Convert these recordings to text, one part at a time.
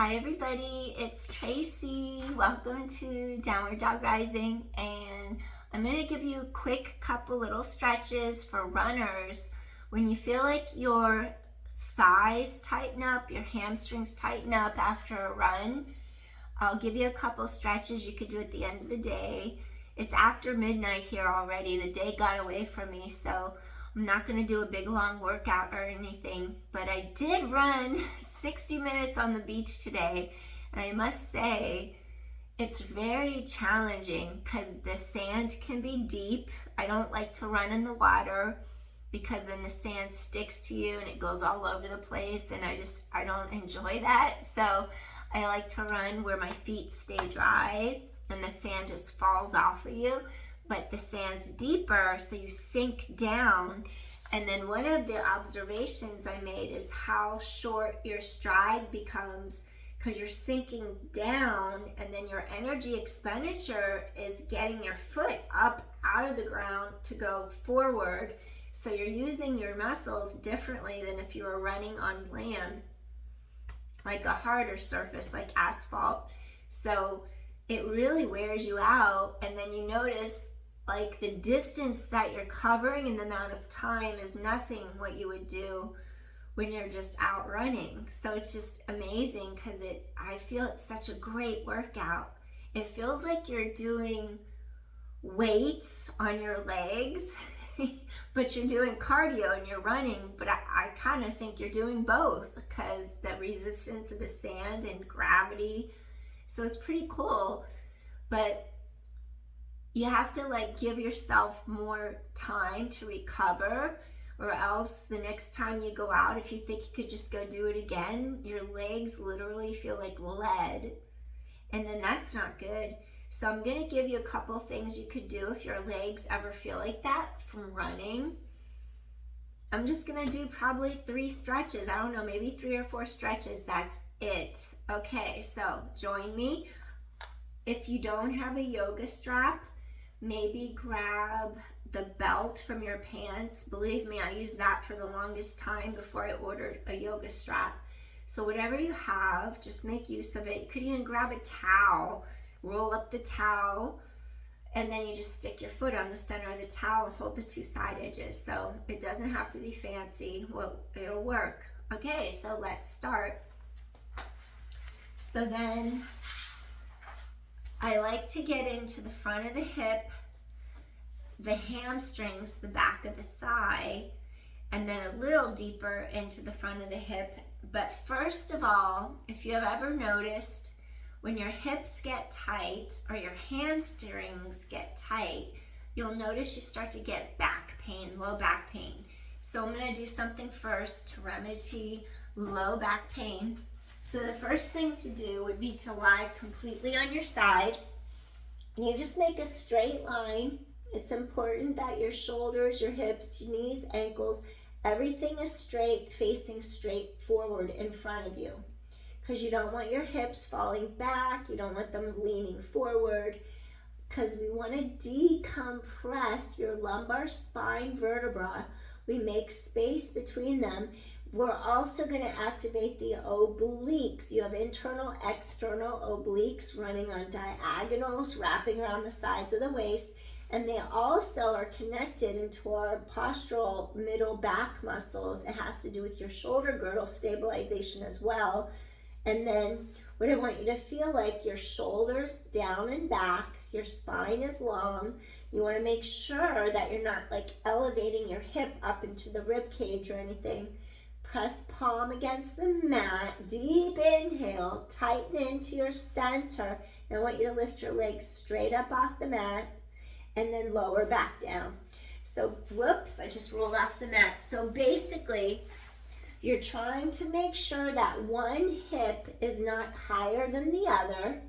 Hi everybody, it's Tracy. Welcome to Downward Dog Rising, and I'm going to give you a quick couple little stretches for runners. When you feel like your thighs tighten up, your hamstrings tighten up after a run, I'll give you a couple stretches you could do at the end of the day. It's after midnight here already. The day got away from me, so I'm not going to do a big long workout or anything, but I did run 60 minutes on the beach today, and I must say it's very challenging because the sand can be deep. I don't like to run in the water because then the sand sticks to you and it goes all over the place, and I don't enjoy that. So I like to run where my feet stay dry and the sand just falls off of you. But the sand's deeper, so you sink down. And then one of the observations I made is how short your stride becomes because you're sinking down, and then your energy expenditure is getting your foot up out of the ground to go forward. So you're using your muscles differently than if you were running on land, like a harder surface, like asphalt. So it really wears you out, and then you notice like the distance that you're covering and the amount of time is nothing what you would do when you're just out running. So it's just amazing because I feel it's such a great workout. It feels like you're doing weights on your legs, but you're doing cardio and you're running. But I kind of think you're doing both because the resistance of the sand and gravity. So it's pretty cool. But you have to give yourself more time to recover, or else the next time you go out, if you think you could just go do it again, your legs literally feel like lead, and then that's not good. So I'm going to give you a couple things you could do if your legs ever feel like that from running. I'm just going to do probably 3 stretches. I don't know, maybe 3 or 4 stretches. That's it. Okay, so join me. If you don't have a yoga strap, maybe grab the belt from your pants. Believe me, I used that for the longest time before I ordered a yoga strap. So whatever you have, just make use of it. You could even grab a towel, roll up the towel, and then you just stick your foot on the center of the towel and hold the 2 side edges. So it doesn't have to be fancy. Well, it'll work. Okay, so let's start. So then I like to get into the front of the hip, the hamstrings, the back of the thigh, and then a little deeper into the front of the hip. But first of all, if you have ever noticed when your hips get tight or your hamstrings get tight, you'll notice you start to get back pain, low back pain. So I'm going to do something first to remedy low back pain. So the first thing to do would be to lie completely on your side. And you just make a straight line. It's important that your shoulders, your hips, your knees, ankles, everything is straight, facing straight forward in front of you. Because you don't want your hips falling back. You don't want them leaning forward. Because we want to decompress your lumbar spine vertebra. We make space between them. We're also going to activate the obliques. You have internal, external obliques running on diagonals, wrapping around the sides of the waist, and they also are connected into our postural middle back muscles. It has to do with your shoulder girdle stabilization as well. And then what I want you to feel like, your shoulders down and back, your spine is long. You want to make sure that you're not elevating your hip up into the rib cage or anything. Press palm against the mat, deep inhale, tighten into your center. I want you to lift your legs straight up off the mat and then lower back down. So, whoops, I just rolled off the mat. So basically, you're trying to make sure that one hip is not higher than the other,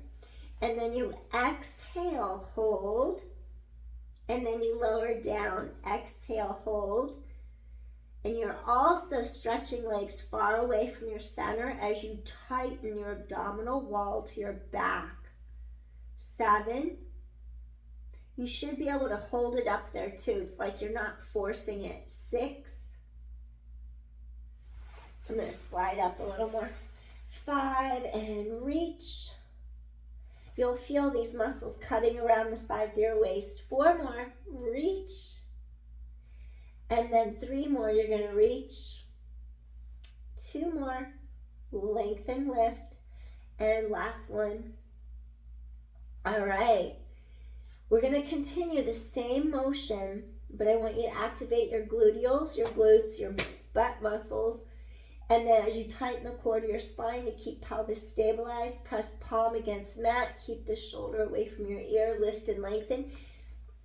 and then you exhale, hold, and then you lower down, exhale, hold. And you're also stretching legs far away from your center as you tighten your abdominal wall to your back. 7. You should be able to hold it up there too. It's like you're not forcing it. 6. I'm going to slide up a little more. 5, and reach. You'll feel these muscles cutting around the sides of your waist. 4 more, reach. And then 3 more, you're gonna reach. 2 more, lengthen, lift. And last one. All right, we're gonna continue the same motion, but I want you to activate your gluteals, your glutes, your butt muscles. And then as you tighten the core to your spine to keep pelvis stabilized, press palm against mat, keep the shoulder away from your ear, lift and lengthen.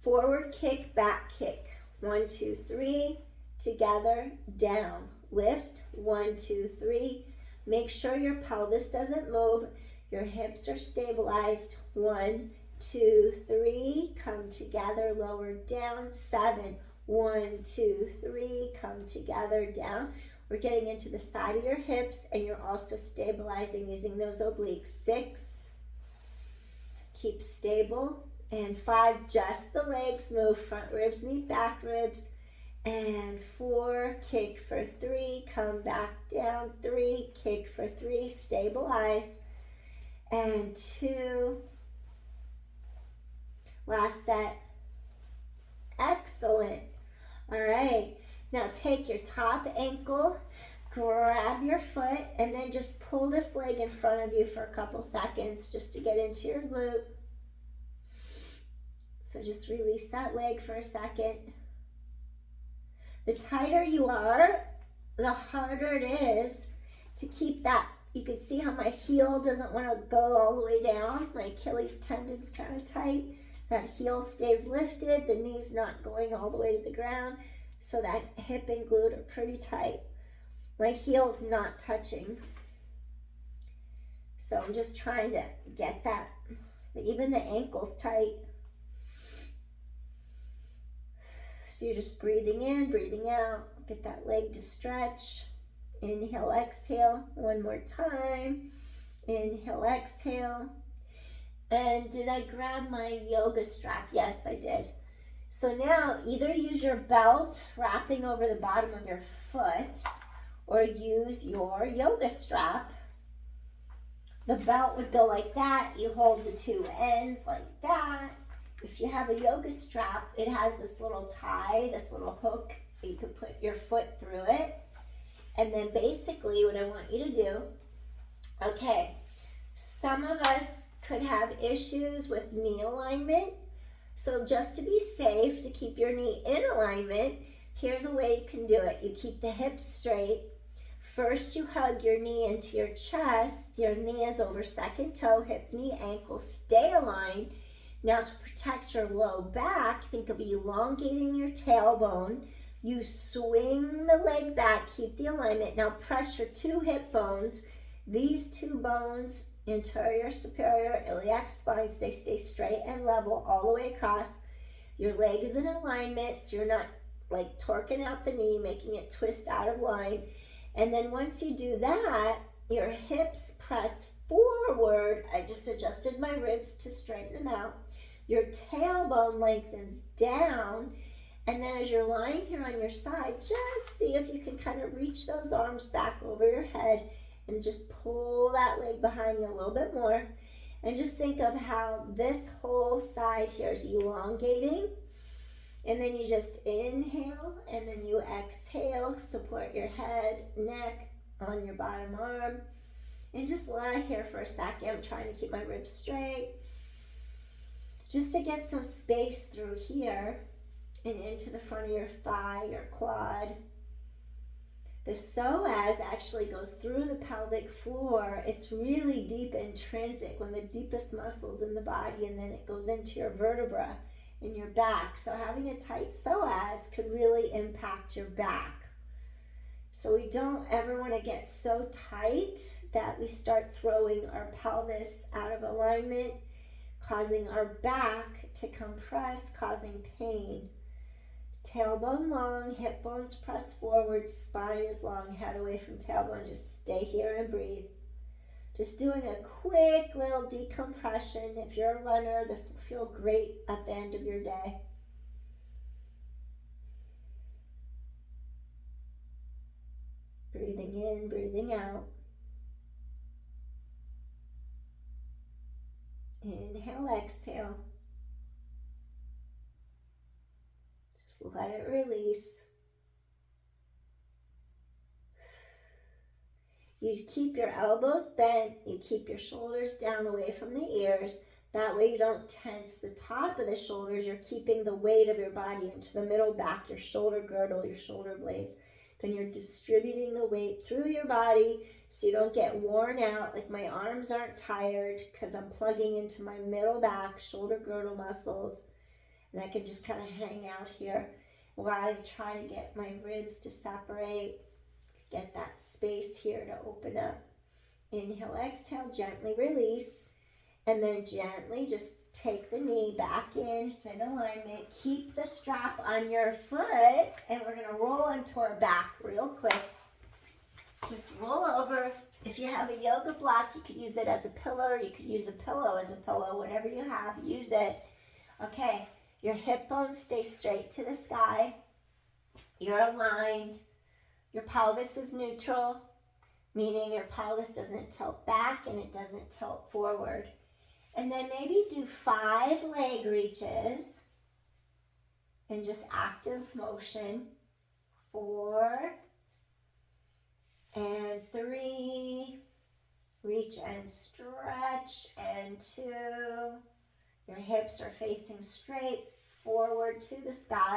Forward kick, back kick. 1, 2, 3, together, down. Lift, 1, 2, 3. Make sure your pelvis doesn't move. Your hips are stabilized. 1, 2, 3, come together, lower, down. 7, 1, 2, 3, come together, down. We're getting into the side of your hips, and you're also stabilizing using those obliques. 6, keep stable. And 5, just the legs move, front ribs meet back ribs. And 4, kick for 3, come back down. 3, kick for 3, stabilize. And 2, last set. Excellent. All right. Now take your top ankle, grab your foot, and then just pull this leg in front of you for a couple seconds just to get into your glute. So just release that leg for a second. The tighter you are, the harder it is to keep that. You can see how my heel doesn't want to go all the way down. My Achilles tendon's kind of tight. That heel stays lifted. The knee's not going all the way to the ground. So that hip and glute are pretty tight. My heel's not touching. So I'm just trying to get that. Even the ankle's tight. So you're just breathing in, breathing out. Get that leg to stretch. Inhale, exhale. One more time. Inhale, exhale. And did I grab my yoga strap? Yes, I did. So now either use your belt wrapping over the bottom of your foot or use your yoga strap. The belt would go like that. You hold the 2 ends like that. If you have a yoga strap, it has this little tie, this little hook. You can put your foot through it. And then basically what I want you to do, okay, some of us could have issues with knee alignment. So just to be safe, to keep your knee in alignment, here's a way you can do it. You keep the hips straight. First, you hug your knee into your chest. Your knee is over second toe, hip, knee, ankle. Stay aligned. Now to protect your low back, think of elongating your tailbone. You swing the leg back, keep the alignment. Now press your 2 hip bones. These 2 bones, anterior, superior, iliac spines, they stay straight and level all the way across. Your leg is in alignment, so you're not like torquing out the knee, making it twist out of line. And then once you do that, your hips press forward. I just adjusted my ribs to straighten them out. Your tailbone lengthens down. And then as you're lying here on your side, just see if you can kind of reach those arms back over your head and just pull that leg behind you a little bit more. And just think of how this whole side here is elongating. And then you just inhale and then you exhale. Support your head, neck on your bottom arm. And just lie here for a second. I'm trying to keep my ribs straight. Just to get some space through here and into the front of your thigh, your quad. The psoas actually goes through the pelvic floor. It's really deep intrinsic, one of the deepest muscles in the body, and then it goes into your vertebra in your back. So having a tight psoas could really impact your back. So we don't ever want to get so tight that we start throwing our pelvis out of alignment, causing our back to compress, causing pain. Tailbone long, hip bones press forward, spine is long, head away from tailbone. Just stay here and breathe. Just doing a quick little decompression. If you're a runner, this will feel great at the end of your day. Breathing in, breathing out. inhale, exhale. Just let it release. You keep your elbows bent, you keep your shoulders down away from the ears. That way you don't tense the top of the shoulders. You're keeping the weight of your body into the middle back, your shoulder girdle, your shoulder blades. Then you're distributing the weight through your body so you don't get worn out. Like my arms aren't tired because I'm plugging into my middle back, shoulder girdle muscles. And I can just kind of hang out here while I try to get my ribs to separate. Get that space here to open up. Inhale, exhale, gently release. And then gently just take the knee back in. It's in alignment. Keep the strap on your foot. And we're going to roll into our back real quick. Just roll over. If you have a yoga block, you could use it as a pillow. Or you could use a pillow as a pillow. Whatever you have, use it. Okay. Your hip bones stay straight to the sky. You're aligned. Your pelvis is neutral, meaning your pelvis doesn't tilt back and it doesn't tilt forward. And then maybe do 5 leg reaches in just active motion. 4 and 3. Reach and stretch. And 2. Your hips are facing straight forward to the sky.